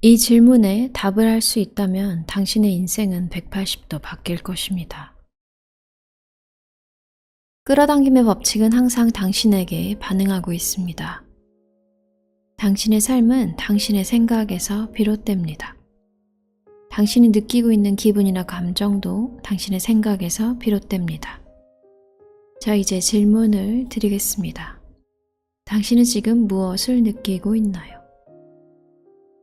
이 질문에 답을 할 수 있다면 당신의 인생은 180도 바뀔 것입니다. 끌어당김의 법칙은 항상 당신에게 반응하고 있습니다. 당신의 삶은 당신의 생각에서 비롯됩니다. 당신이 느끼고 있는 기분이나 감정도 당신의 생각에서 비롯됩니다. 자, 이제 질문을 드리겠습니다. 당신은 지금 무엇을 느끼고 있나요?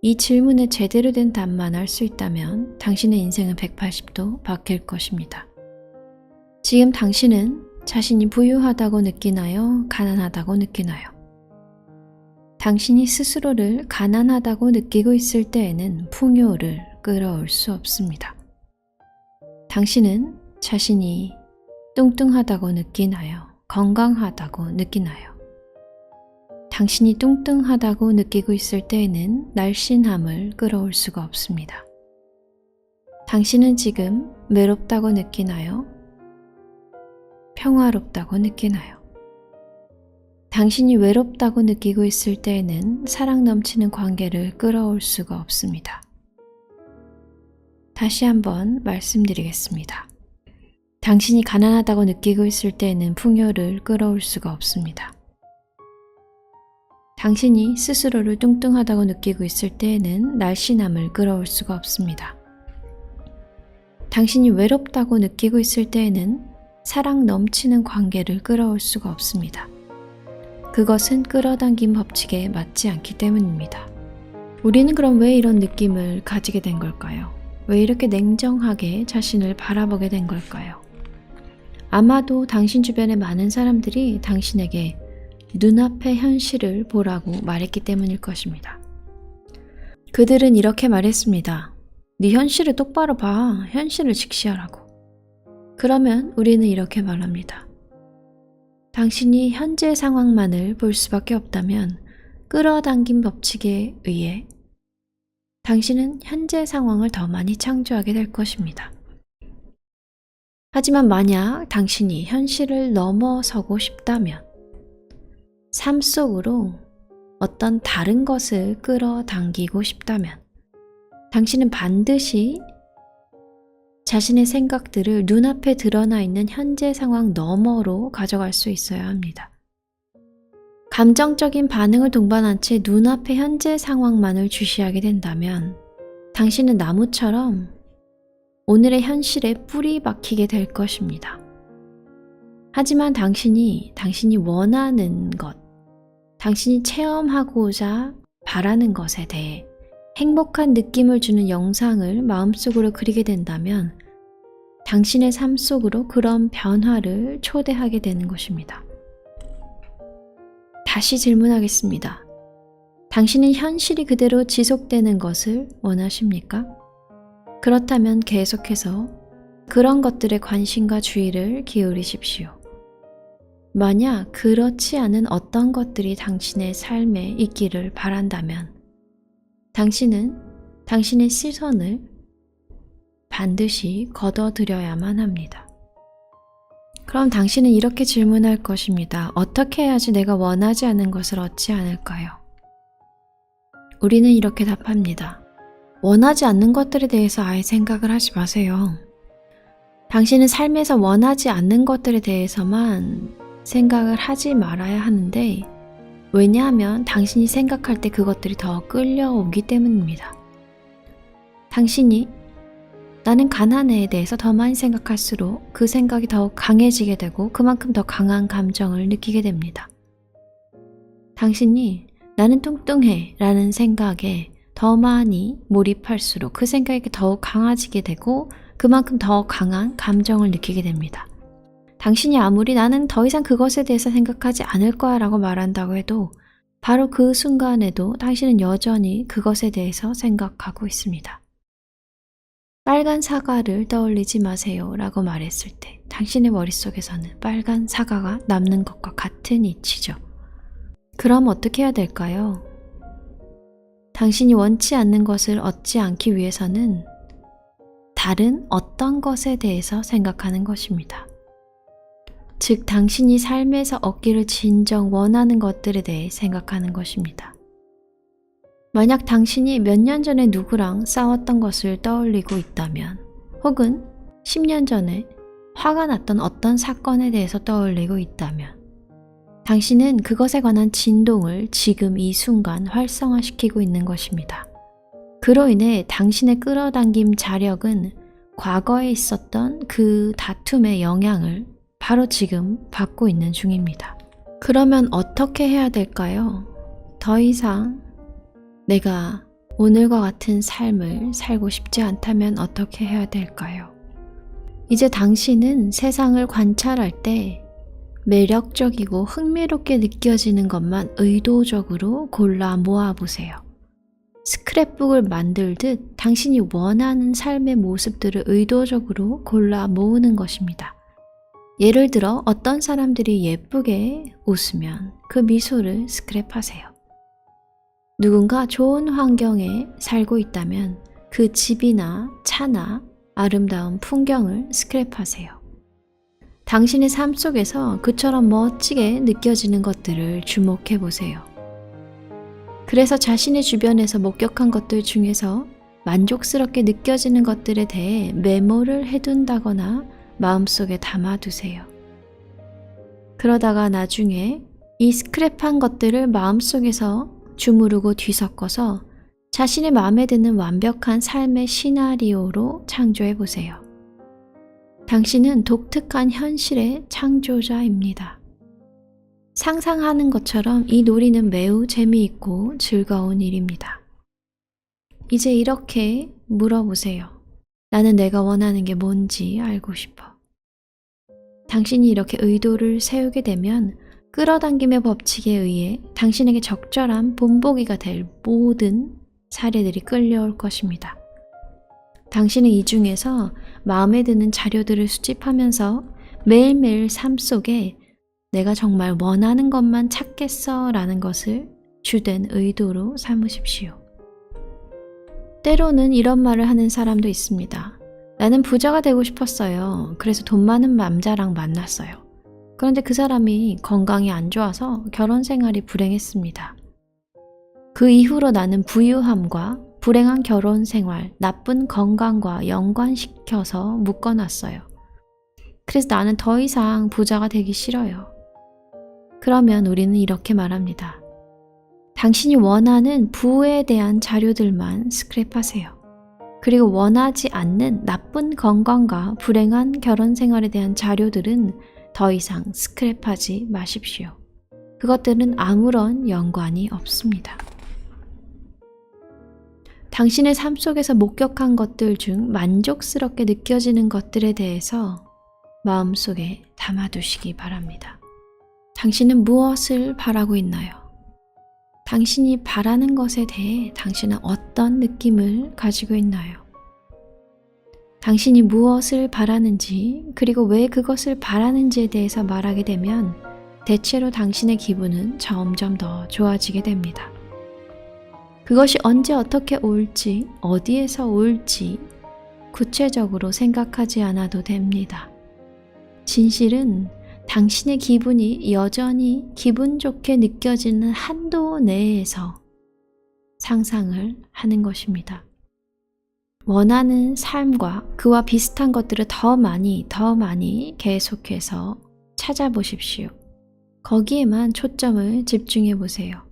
이 질문에 제대로 된 답만 할 수 있다면 당신의 인생은 180도 바뀔 것입니다. 지금 당신은 자신이 부유하다고 느끼나요? 가난하다고 느끼나요? 당신이 스스로를 가난하다고 느끼고 있을 때에는 풍요를 끌어올 수 없습니다. 당신은 자신이 뚱뚱하다고 느끼나요? 건강하다고 느끼나요? 당신이 뚱뚱하다고 느끼고 있을 때에는 날씬함을 끌어올 수가 없습니다. 당신은 지금 외롭다고 느끼나요? 평화롭다고 느끼나요? 당신이 외롭다고 느끼고 있을 때에는 사랑 넘치는 관계를 끌어올 수가 없습니다. 다시 한번 말씀드리겠습니다. 당신이 가난하다고 느끼고 있을 때에는 풍요를 끌어올 수가 없습니다. 당신이 스스로를 뚱뚱하다고 느끼고 있을 때에는 날씬함을 끌어올 수가 없습니다. 당신이 외롭다고 느끼고 있을 때에는 사랑 넘치는 관계를 끌어올 수가 없습니다. 그것은 끌어당김 법칙에 맞지 않기 때문입니다. 우리는 그럼 왜 이런 느낌을 가지게 된 걸까요? 왜 이렇게 냉정하게 자신을 바라보게 된 걸까요? 아마도 당신 주변의 많은 사람들이 당신에게 눈앞의 현실을 보라고 말했기 때문일 것입니다. 그들은 이렇게 말했습니다. 네 현실을 똑바로 봐. 현실을 직시하라고. 그러면 우리는 이렇게 말합니다. 당신이 현재 상황만을 볼 수밖에 없다면 끌어당김 법칙에 의해 당신은 현재 상황을 더 많이 창조하게 될 것입니다. 하지만 만약 당신이 현실을 넘어서고 싶다면 삶 속으로 어떤 다른 것을 끌어당기고 싶다면 당신은 반드시 자신의 생각들을 눈앞에 드러나 있는 현재 상황 너머로 가져갈 수 있어야 합니다. 감정적인 반응을 동반한 채 눈앞의 현재 상황만을 주시하게 된다면 당신은 나무처럼 오늘의 현실에 뿌리 박히게 될 것입니다. 하지만 당신이 원하는 것, 당신이 체험하고자 바라는 것에 대해 행복한 느낌을 주는 영상을 마음속으로 그리게 된다면 당신의 삶 속으로 그런 변화를 초대하게 되는 것입니다. 다시 질문하겠습니다. 당신은 현실이 그대로 지속되는 것을 원하십니까? 그렇다면 계속해서 그런 것들에 관심과 주의를 기울이십시오. 만약 그렇지 않은 어떤 것들이 당신의 삶에 있기를 바란다면 당신은 당신의 시선을 반드시 걷어들여야만 합니다. 그럼 당신은 이렇게 질문할 것입니다. 어떻게 해야지 내가 원하지 않는 것을 얻지 않을까요? 우리는 이렇게 답합니다. 원하지 않는 것들에 대해서 아예 생각을 하지 마세요. 당신은 삶에서 원하지 않는 것들에 대해서만 생각을 하지 말아야 하는데 왜냐하면 당신이 생각할 때 그것들이 더 끌려오기 때문입니다. 당신이 나는 가난해에 대해서 더 많이 생각할수록 그 생각이 더욱 강해지게 되고 그만큼 더 강한 감정을 느끼게 됩니다. 당신이 나는 뚱뚱해 라는 생각에 더 많이 몰입할수록 그 생각이 더욱 강해지게 되고 그만큼 더 강한 감정을 느끼게 됩니다. 당신이 아무리 나는 더 이상 그것에 대해서 생각하지 않을 거야 라고 말한다고 해도 바로 그 순간에도 당신은 여전히 그것에 대해서 생각하고 있습니다. 빨간 사과를 떠올리지 마세요 라고 말했을 때 당신의 머릿속에서는 빨간 사과가 남는 것과 같은 이치죠. 그럼 어떻게 해야 될까요? 당신이 원치 않는 것을 얻지 않기 위해서는 다른 어떤 것에 대해서 생각하는 것입니다. 즉, 당신이 삶에서 얻기를 진정 원하는 것들에 대해 생각하는 것입니다. 만약 당신이 몇 년 전에 누구랑 싸웠던 것을 떠올리고 있다면, 혹은 10년 전에 화가 났던 어떤 사건에 대해서 떠올리고 있다면, 당신은 그것에 관한 진동을 지금 이 순간 활성화시키고 있는 것입니다. 그로 인해 당신의 끌어당김 자력은 과거에 있었던 그 다툼의 영향을 바로 지금 받고 있는 중입니다. 그러면 어떻게 해야 될까요? 더 이상 내가 오늘과 같은 삶을 살고 싶지 않다면 어떻게 해야 될까요? 이제 당신은 세상을 관찰할 때 매력적이고 흥미롭게 느껴지는 것만 의도적으로 골라 모아보세요. 스크랩북을 만들듯 당신이 원하는 삶의 모습들을 의도적으로 골라 모으는 것입니다. 예를 들어 어떤 사람들이 예쁘게 웃으면 그 미소를 스크랩하세요. 누군가 좋은 환경에 살고 있다면 그 집이나 차나 아름다운 풍경을 스크랩하세요. 당신의 삶 속에서 그처럼 멋지게 느껴지는 것들을 주목해 보세요. 그래서 자신의 주변에서 목격한 것들 중에서 만족스럽게 느껴지는 것들에 대해 메모를 해둔다거나 마음속에 담아두세요. 그러다가 나중에 이 스크랩한 것들을 마음속에서 주무르고 뒤섞어서 자신의 마음에 드는 완벽한 삶의 시나리오로 창조해 보세요. 당신은 독특한 현실의 창조자입니다. 상상하는 것처럼 이 놀이는 매우 재미있고 즐거운 일입니다. 이제 이렇게 물어보세요. 나는 내가 원하는 게 뭔지 알고 싶어. 당신이 이렇게 의도를 세우게 되면 끌어당김의 법칙에 의해 당신에게 적절한 본보기가 될 모든 사례들이 끌려올 것입니다. 당신은 이 중에서 마음에 드는 자료들을 수집하면서 매일매일 삶 속에 내가 정말 원하는 것만 찾겠어 라는 것을 주된 의도로 삼으십시오. 때로는 이런 말을 하는 사람도 있습니다. 나는 부자가 되고 싶었어요. 그래서 돈 많은 남자랑 만났어요. 그런데 그 사람이 건강이 안 좋아서 결혼 생활이 불행했습니다. 그 이후로 나는 부유함과 불행한 결혼 생활, 나쁜 건강과 연관시켜서 묶어놨어요. 그래서 나는 더 이상 부자가 되기 싫어요. 그러면 우리는 이렇게 말합니다. 당신이 원하는 부에 대한 자료들만 스크랩하세요. 그리고 원하지 않는 나쁜 건강과 불행한 결혼 생활에 대한 자료들은 더 이상 스크랩하지 마십시오. 그것들은 아무런 연관이 없습니다. 당신의 삶 속에서 목격한 것들 중 만족스럽게 느껴지는 것들에 대해서 마음속에 담아두시기 바랍니다. 당신은 무엇을 바라고 있나요? 당신이 바라는 것에 대해 당신은 어떤 느낌을 가지고 있나요? 당신이 무엇을 바라는지, 그리고 왜 그것을 바라는지에 대해서 말하게 되면 대체로 당신의 기분은 점점 더 좋아지게 됩니다. 그것이 언제 어떻게 올지, 어디에서 올지 구체적으로 생각하지 않아도 됩니다. 진실은 당신의 기분이 여전히 기분 좋게 느껴지는 한도 내에서 상상을 하는 것입니다. 원하는 삶과 그와 비슷한 것들을 더 많이 계속해서 찾아보십시오. 거기에만 초점을 집중해 보세요.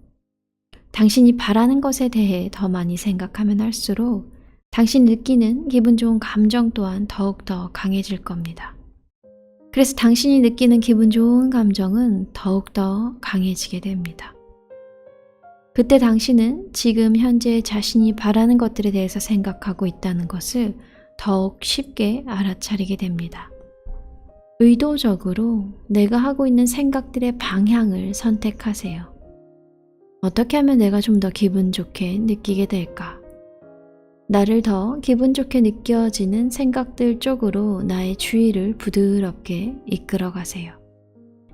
당신이 바라는 것에 대해 더 많이 생각하면 할수록 당신이 느끼는 기분 좋은 감정 또한 더욱더 강해질 겁니다. 그래서 당신이 느끼는 기분 좋은 감정은 더욱더 강해지게 됩니다. 그때 당신은 지금 현재 자신이 바라는 것들에 대해서 생각하고 있다는 것을 더욱 쉽게 알아차리게 됩니다. 의도적으로 내가 하고 있는 생각들의 방향을 선택하세요. 어떻게 하면 내가 좀 더 기분 좋게 느끼게 될까? 나를 더 기분 좋게 느껴지는 생각들 쪽으로 나의 주의를 부드럽게 이끌어 가세요.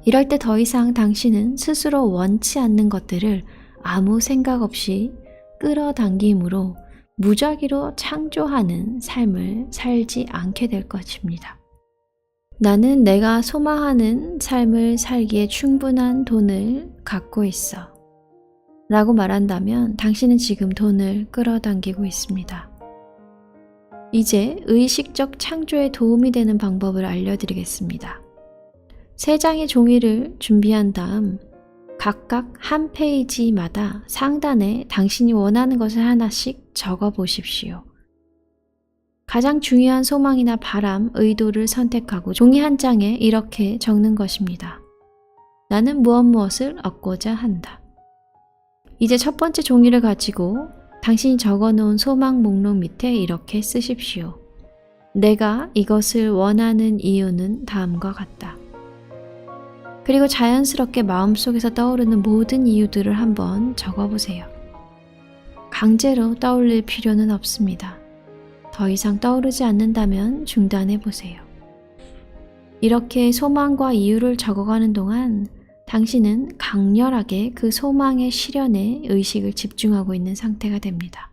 이럴 때 더 이상 당신은 스스로 원치 않는 것들을 아무 생각 없이 끌어당김으로 무작위로 창조하는 삶을 살지 않게 될 것입니다. 나는 내가 소망하는 삶을 살기에 충분한 돈을 갖고 있어. 라고 말한다면 당신은 지금 돈을 끌어당기고 있습니다. 이제 의식적 창조에 도움이 되는 방법을 알려드리겠습니다. 3장의 종이를 준비한 다음 각각 한 페이지마다 상단에 당신이 원하는 것을 하나씩 적어 보십시오. 가장 중요한 소망이나 바람, 의도를 선택하고 종이 한 장에 이렇게 적는 것입니다. 나는 무엇을 얻고자 한다. 이제 첫 번째 종이를 가지고 당신이 적어놓은 소망 목록 밑에 이렇게 쓰십시오. 내가 이것을 원하는 이유는 다음과 같다. 그리고 자연스럽게 마음속에서 떠오르는 모든 이유들을 한번 적어보세요. 강제로 떠올릴 필요는 없습니다. 더 이상 떠오르지 않는다면 중단해보세요. 이렇게 소망과 이유를 적어가는 동안 당신은 강렬하게 그 소망의 실현에 의식을 집중하고 있는 상태가 됩니다.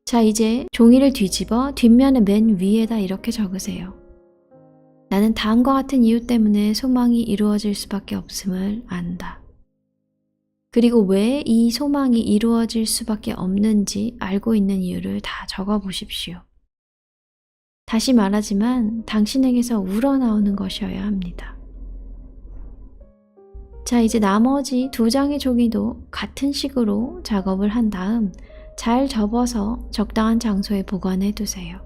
자, 이제 종이를 뒤집어 뒷면의 맨 위에다 이렇게 적으세요. 나는 다음과 같은 이유 때문에 소망이 이루어질 수밖에 없음을 안다. 그리고 왜 이 소망이 이루어질 수밖에 없는지 알고 있는 이유를 다 적어보십시오. 다시 말하지만 당신에게서 우러나오는 것이어야 합니다. 자, 이제 나머지 2장의 종이도 같은 식으로 작업을 한 다음 잘 접어서 적당한 장소에 보관해 두세요.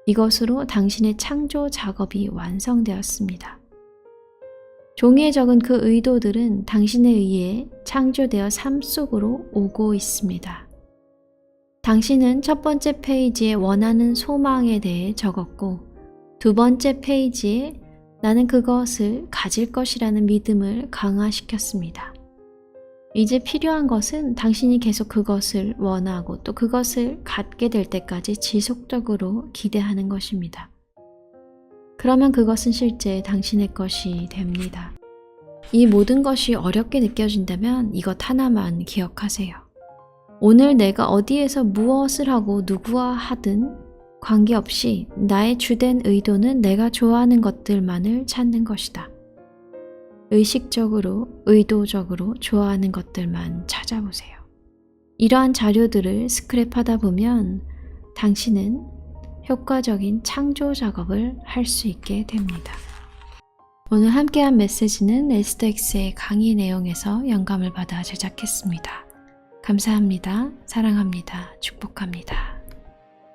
이것으로 당신의 창조 작업이 완성되었습니다. 종이에 적은 그 의도들은 당신에 의해 창조되어 삶 속으로 오고 있습니다. 당신은 첫 번째 페이지에 원하는 소망에 대해 적었고, 2번째 페이지에 나는 그것을 가질 것이라는 믿음을 강화시켰습니다. 이제 필요한 것은 당신이 계속 그것을 원하고 또 그것을 갖게 될 때까지 지속적으로 기대하는 것입니다. 그러면 그것은 실제 당신의 것이 됩니다. 이 모든 것이 어렵게 느껴진다면 이것 하나만 기억하세요. 오늘 내가 어디에서 무엇을 하고 누구와 하든 관계없이 나의 주된 의도는 내가 좋아하는 것들만을 찾는 것이다. 의식적으로, 의도적으로 좋아하는 것들만 찾아보세요. 이러한 자료들을 스크랩하다 보면 당신은 효과적인 창조 작업을 할 수 있게 됩니다. 오늘 함께한 메시지는 에스더X의 강의 내용에서 영감을 받아 제작했습니다. 감사합니다. 사랑합니다. 축복합니다.